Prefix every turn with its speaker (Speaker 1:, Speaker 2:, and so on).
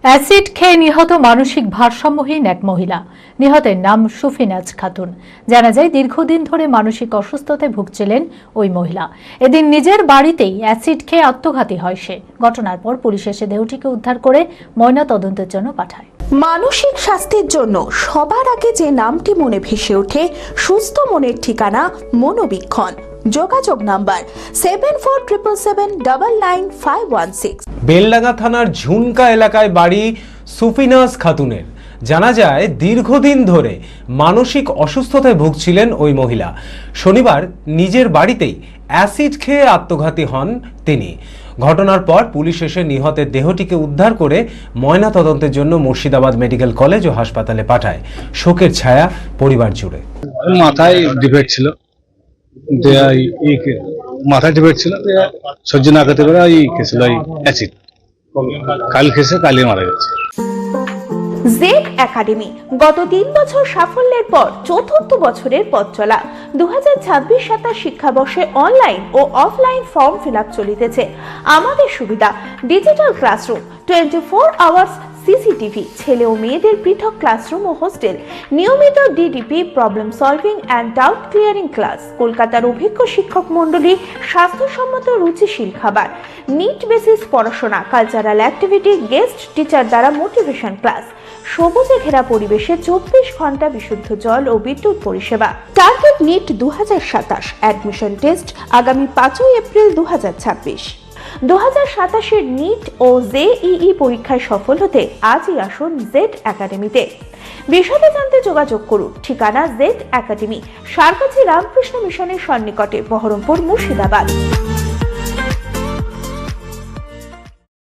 Speaker 1: Acid খেয়ে নিহত মানসিক ভারসাম্যহীন এক মহিলা। নিহতের নাম সুফিনাজ খাতুন। জানা যায় দীর্ঘদিন ধরে মানসিক অসুস্থতায় ভুগছিলেন ওই মহিলা। এদিন নিজের বাড়িতেই অ্যাসিড খেয়ে আত্মঘাতী হয় সে। ঘটনার পর পুলিশ এসে দেহটিকে উদ্ধার করে ময়নাতদন্তের জন্য পাঠায়।
Speaker 2: মানসিক স্বাস্থ্যের জন্য সবার আগে যে নামটি মনে ভেসে ওঠে, সুস্থ মনের ঠিকানা মনোবীক্ষণ। যোগাযোগ নাম্বার 7477799516।
Speaker 3: বেলডাঙ্গা থানার ঝুনকা এলাকায় বাড়ি সুফিনাজ খাতুনের। জানা যায় দীর্ঘদিন ধরে মানসিক অসুস্থতায় ভুগছিলেন ওই মহিলা। শনিবার নিজের বাড়িতেই অ্যাসিড খেয়ে আত্মঘাতী হন তিনি। ঘটনার পর পুলিশ এসে নিহতের দেহটিকে উদ্ধার করে ময়নাতদন্তের জন্য মুর্শিদাবাদ মেডিকেল কলেজ ও হাসপাতালে পাঠায়। শোকের ছায়া পরিবার জুড়ে।
Speaker 4: মাথায় ডিফেক্ট ছিল, মাথায় ডিফেক্ট ছিল, সহ্য না করতে পারে খেয়েছিল অ্যাসিড। কাল খেয়েছে, কালই মারা গেছে।
Speaker 2: জেড একাডেমি গত 3 বছর সাফল্যের পর চতুর্থ বছরের পথ চলা। 2026-27 শিক্ষাবর্ষে অনলাইন ও অফলাইন ফর্ম ফিল আপ চলিতেছে। আমাদের সুবিধা ডিজিটাল ক্লাসরুম, 24 আওয়ার্স সিসিটিভি, ছেলে ও মেয়েদের পৃথক ক্লাসরুম ও হোস্টেল, নিয়মিত DDP, problem solving and doubt clearing class, কলকাতার অভিজ্ঞ শিক্ষক মন্ডলী, স্বাস্থ্যসম্মত রুচিশীল খাবার, নিট বেসিস পড়াশোনা, কালচারাল অ্যাক্টিভিটি, গেস্ট টিচার দ্বারা মোটিভেশন ক্লাস, সবুজে ঘেরা পরিবেশে 24 ঘন্টা বিশুদ্ধ জল ও বিদ্যুৎ পরিষেবা। টার্গেট নিট 2027, অ্যাডমিশন টেস্ট আগামী 5 এপ্রিল 2026। 2027-এর নিট ও জেইই পরীক্ষায় সফল হতে আজই আসুন জেড একাডেমিতে। বিশদে জানতে যোগাযোগ করুন। ঠিকানা জেড একাডেমি, সারকাছি রামকৃষ্ণ মিশনের সন্নিকটে, বহরমপুর, মুর্শিদাবাদ।